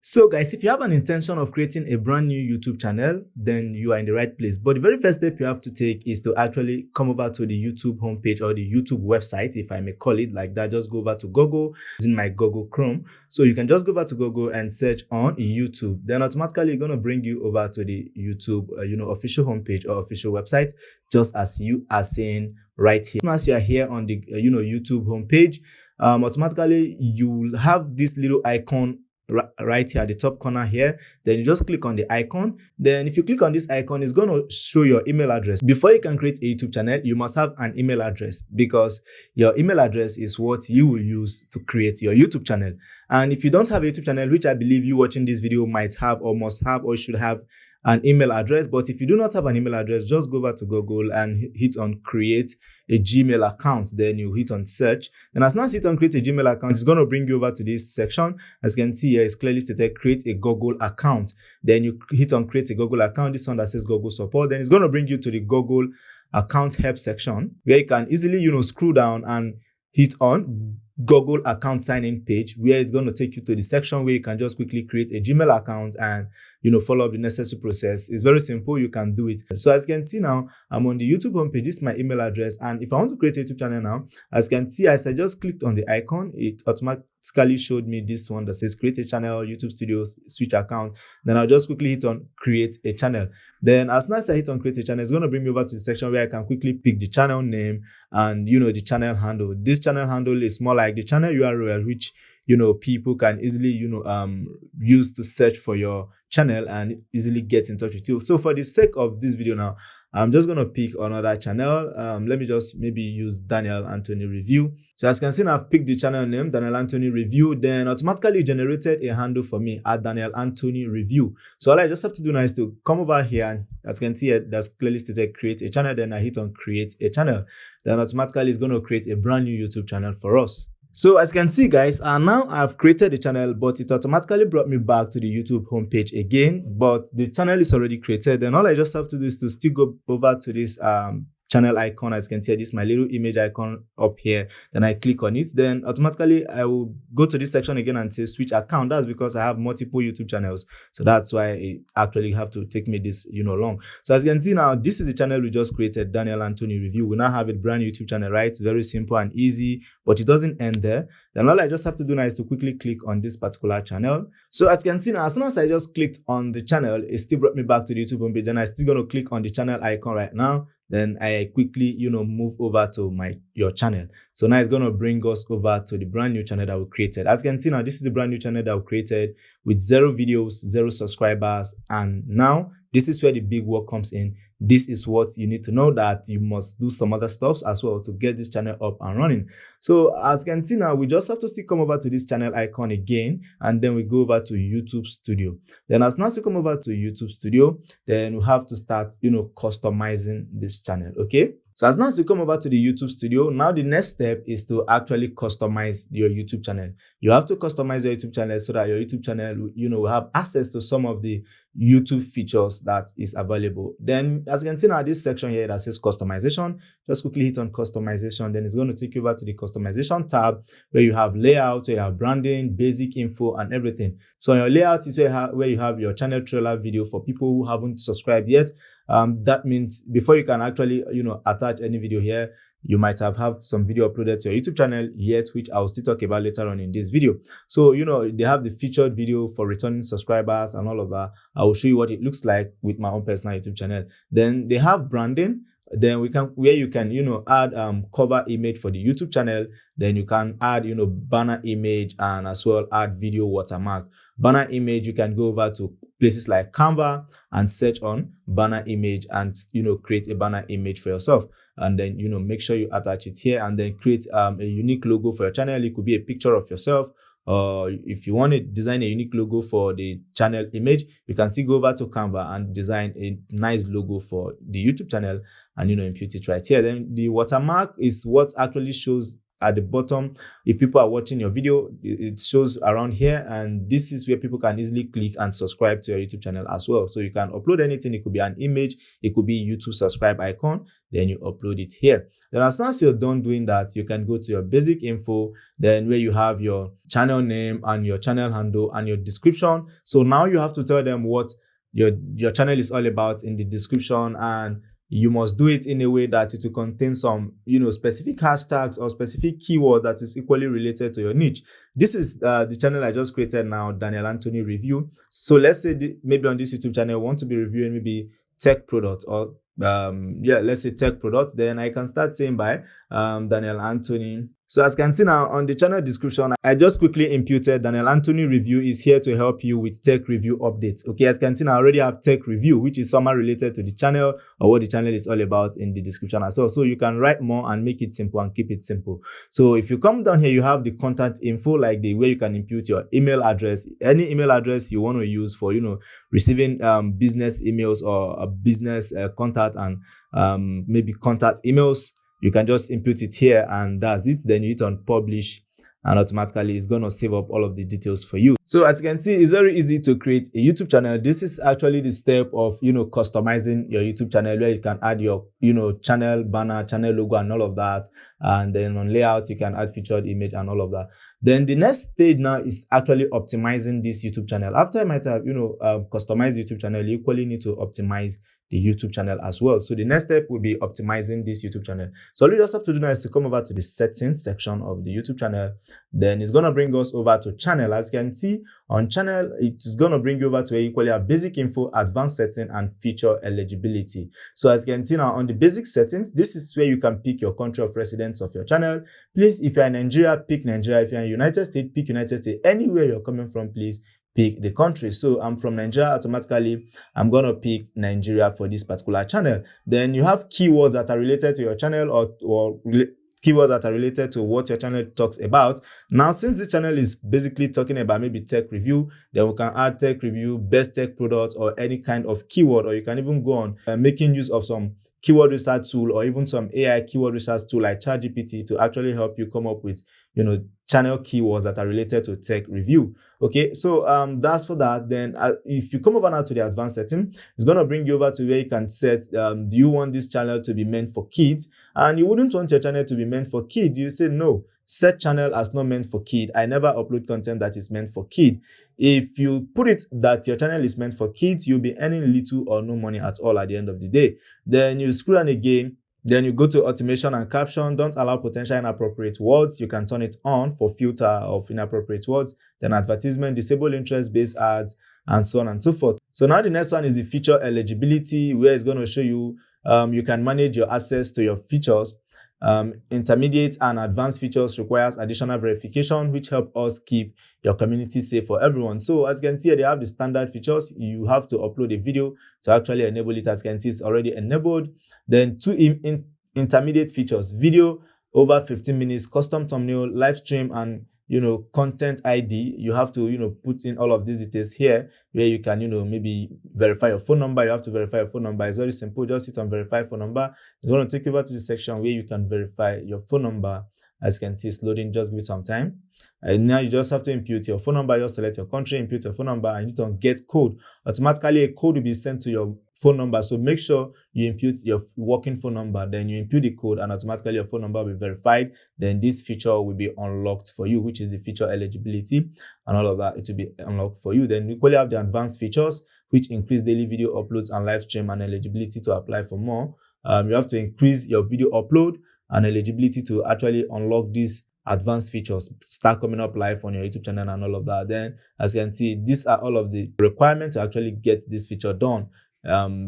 So guys, if you have an intention of creating a brand new YouTube channel, then you are in the right place. But the very first step you have to take is to actually come over to the YouTube homepage or the YouTube website, if I may call it like that. Just go over to Google using my Google Chrome. So you can just go over to Google and search on YouTube. Then automatically it's going to bring you over to the YouTube, official homepage or official website, just as you are seeing right here. As soon as you are here on the, YouTube homepage, automatically you will have this little icon right here at the top corner here. Then you just click on the icon. Then if you click on this icon, it's going to show your email address. Before you can create a YouTube channel, you must have an email address, because your email address is what you will use to create your YouTube channel. And if you don't have a YouTube channel, which I believe you watching this video might have or must have or should have an email address, but if you do not have an email address, just go over to Google and hit on create a Gmail account. Then you hit on search. Then as soon as you hit on create a Gmail account, it's going to bring you over to this section. As you can see here, it's clearly stated create a Google account. Then you hit on create a Google account, this one that says Google support. Then it's going to bring you to the Google account help section, where you can easily scroll down and hit on Google account sign-in page, where it's going to take you to the section where you can just quickly create a Gmail account and follow up the necessary process. It's very simple. You can do it. So as you can see now, I'm on the YouTube homepage. This is my email address, and if I want to create a YouTube channel now, as you can see, as I just clicked on the icon, it automatically showed me this one that says create a channel, YouTube Studios, switch account. Then I'll just quickly hit on create a channel. Then as soon as I hit on create a channel, it's going to bring me over to the section where I can quickly pick the channel name and the channel handle. This channel handle is more like the channel URL, which people can easily use to search for your channel and easily get in touch with you. So for the sake of this video now, I'm just going to pick another channel. Let me just maybe use Daniel Anthony Review. So as you can see now, I've picked the channel name, Daniel Anthony Review. Then automatically generated a handle for me at Daniel Anthony Review. So all I just have to do now is to come over here, and as you can see, that's clearly stated create a channel. Then I hit on create a channel. Then automatically it's going to create a brand new YouTube channel for us. So as you can see, guys, now I've created the channel, but it automatically brought me back to the YouTube homepage again. But the channel is already created. Then all I just have to do is to still go over to this channel icon. As you can see, this is my little image icon up here. Then I click on it. Then automatically I will go to this section again and say switch account. That's because I have multiple YouTube channels, so that's why it actually have to take me this long. So as you can see now, this is the channel we just created, Daniel Anthony Review. We now have a brand new YouTube channel, right? It's very simple and easy, but it doesn't end there. Then all I just have to do now is to quickly click on this particular channel. So as you can see now, as soon as I just clicked on the channel, it still brought me back to the YouTube homepage. And I'm still going to click on the channel icon right now. Then I quickly, move over to your channel. So now it's going to bring us over to the brand new channel that we created. As you can see now, this is the brand new channel that we created with 0 videos, 0 subscribers. And now this is where the big work comes in. This is what you need to know, that you must do some other stuff as well to get this channel up and running. So as you can see now, we just have to still come over to this channel icon again, and then we go over to YouTube Studio. Then as soon as we come over to YouTube Studio, then we have to start, customizing this channel. Okay. So as soon as you come over to the YouTube Studio, now the next step is to actually customize your YouTube channel. You have to customize your YouTube channel so that your YouTube channel, will have access to some of the YouTube features that is available. Then as you can see now, this section here that says customization, just quickly hit on customization. Then it's going to take you over to the customization tab, where you have layout, where you have branding, basic info, and everything. So your layout is where you have your channel trailer video for people who haven't subscribed yet. That means before you can actually, attach any video here, you might have some video uploaded to your YouTube channel yet, which I'll still talk about later on in this video. So, they have the featured video for returning subscribers and all of that. I will show you what it looks like with my own personal YouTube channel. Then they have branding. Then where you can, add cover image for the YouTube channel. Then you can add, banner image, and as well add video watermark. Banner image, you can go over to places like Canva and search on banner image and, create a banner image for yourself. And then, make sure you attach it here, and then create a unique logo for your channel. It could be a picture of yourself. If you want to design a unique logo for the channel image, you can still go over to Canva and design a nice logo for the YouTube channel and, impute it right here. Then the watermark is what actually shows at the bottom. If people are watching your video, it shows around here, and this is where people can easily click and subscribe to your YouTube channel as well. So you can upload anything. It could be an image, it could be YouTube subscribe icon, then you upload it here. Then as soon as you're done doing that, you can go to your basic info, then where you have your channel name and your channel handle and your description. So now you have to tell them what your channel is all about in the description, and you must do it in a way that it will contain some, specific hashtags or specific keyword that is equally related to your niche. This is the channel I just created now, Daniel Anthony Review. So let's say maybe on this YouTube channel, I want to be reviewing maybe tech product, or let's say tech product. Then I can start saying by Daniel Anthony. So as you can see now on the channel description, I just quickly imputed Daniel Anthony Review is here to help you with tech review updates. Okay, as you can see now, I already have tech review, which is somehow related to the channel or what the channel is all about in the description as well. So you can write more and make it simple and keep it simple. So if you come down here, you have the contact info, like the way you can impute your email address, any email address you want to use for, receiving business emails or a business contact and maybe contact emails. You can just input it here and that's it. Then you hit on publish, and automatically it's going to save up all of the details for you. So as you can see, it's very easy to create a YouTube channel. This is actually the step of, customizing your YouTube channel, where you can add your, channel banner, channel logo and all of that. And then on layout, you can add featured image and all of that. Then the next stage now is actually optimizing this YouTube channel. After I might have, customized the YouTube channel, you equally need to optimize the YouTube channel as well. So the next step will be optimizing this YouTube channel. So all you just have to do now is to come over to the settings section of the YouTube channel. Then it's going to bring us over to channel. As you can see on channel, it is going to bring you over to where you equally have basic info, advanced setting, and feature eligibility. So as you can see now on the basic settings, this is where you can pick your country of residence of your channel. Please, if you're in Nigeria, pick Nigeria. If you're in United States, pick United States. Anywhere you're coming from, please pick the country. So I'm from Nigeria. Automatically I'm going to pick Nigeria for this particular channel. Then you have keywords that are related to your channel, or keywords that are related to what your channel talks about. Now, since the channel is basically talking about maybe tech review, then we can add tech review, best tech products, or any kind of keyword. Or you can even go on making use of some keyword research tool, or even some AI keyword research tool like ChatGPT to actually help you come up with, channel keywords that are related to tech review. Okay, so that's for that. Then if you come over now to the advanced setting, it's going to bring you over to where you can set, do you want this channel to be meant for kids? And you wouldn't want your channel to be meant for kids. You say no, set channel as not meant for kid. I never upload content that is meant for kid. If you put it that your channel is meant for kids, you'll be earning little or no money at all at the end of the day. Then you scroll down again. Then you go to automation and caption. Don't allow potential inappropriate words. You can turn it on for filter of inappropriate words. Then advertisement, disable interest-based ads, and so on and so forth. So now the next one is the feature eligibility, where it's going to show you you can manage your access to your features. Intermediate and advanced features requires additional verification, which help us keep your community safe for everyone. So as you can see here, they have the standard features. You have to upload a video to actually enable it. As you can see, it's already enabled. Then two intermediate features: video over 15 minutes, custom thumbnail, live stream, and content ID. You have to put in all of these details here, where you can maybe verify your phone number. You have to verify your phone number. It's very simple. Just hit on verify phone number. It's going to take you over to the section where you can verify your phone number. As you can see, it's loading. Just give it some time. And now you just have to input your phone number. Just select your country, input your phone number, and hit on get code. Automatically a code will be sent to your phone number. So make sure you input your working phone number, then you input the code, and automatically your phone number will be verified. Then this feature will be unlocked for you, which is the feature eligibility, and all of that. It will be unlocked for you. Then we equally have the advanced features, which increase daily video uploads and live stream and eligibility to apply for more. You have to increase your video upload and eligibility to actually unlock these advanced features, start coming up live on your YouTube channel and all of that. Then as you can see, these are all of the requirements to actually get this feature done.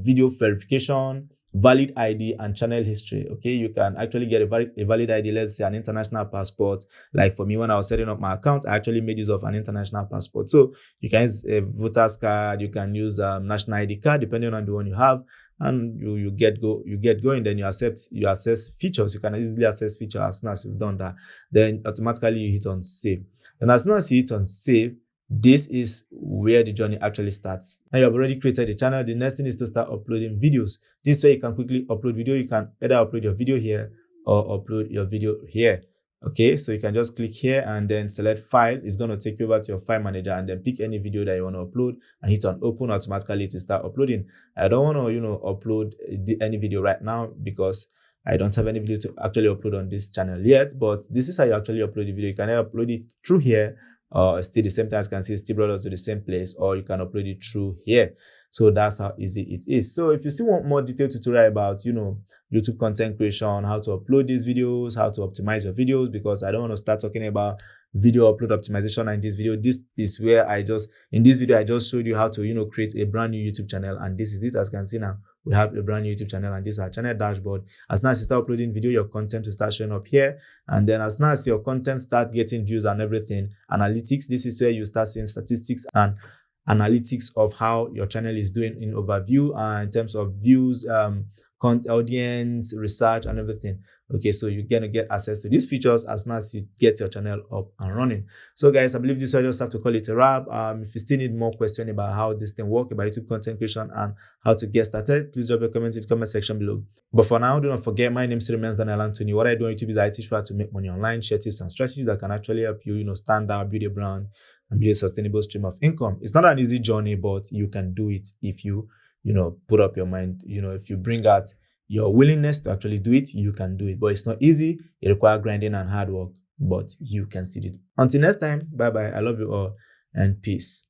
Video verification, valid ID, and channel history. Okay, you can actually get a valid ID, let's say an international passport. Like for me, when I was setting up my account, I actually made use of an international passport. So you can use a voter's card, you can use a national ID card, depending on the one you have, and you get going. Then you access features. You can easily access features as soon as you've done that. Then automatically you hit on save. And as soon as you hit on save, this is where the journey actually starts. Now you have already created a channel. The next thing is to start uploading videos. This way you can quickly upload video. You can either upload your video here or upload your video here. Okay, so you can just click here and then select file. It's going to take you over to your file manager and then pick any video that you want to upload and hit on open. Automatically to start uploading. I don't want to, upload any video right now because I don't have any video to actually upload on this channel yet, but this is how you actually upload the video. You can upload it through here, still the same time as you can see, still brought us to the same place, or you can upload it through here. So that's how easy it is. So if you still want more detailed tutorial about, YouTube content creation, how to upload these videos, how to optimize your videos, because I don't want to start talking about video upload optimization in this video. This is where in this video, I just showed you how to, create a brand new YouTube channel. And this is it. As you can see now, we have a brand new YouTube channel and this is our channel dashboard. As soon as you start uploading video, your content will start showing up here. And then as soon as your content starts getting views and everything, analytics, this is where you start seeing statistics and analytics of how your channel is doing in overview in terms of views, audience, research, and everything. Okay, so you're gonna get access to these features as soon as you get your channel up and running. So guys, I believe this I just have to call it a wrap. If you still need more questions about how this thing works, about YouTube content creation and how to get started, please drop a comment in the comment section below. But for now, do not forget, my name still remains Daniel Anthony. What I do on YouTube is I teach people how to make money online, share tips and strategies that can actually help you, stand out, build a brand, and build a sustainable stream of income. It's not an easy journey, but you can do it if you put up your mind. If you bring out your willingness to actually do it, you can do it. But it's not easy. It requires grinding and hard work, but you can still do it. Until next time, bye bye. I love you all and peace.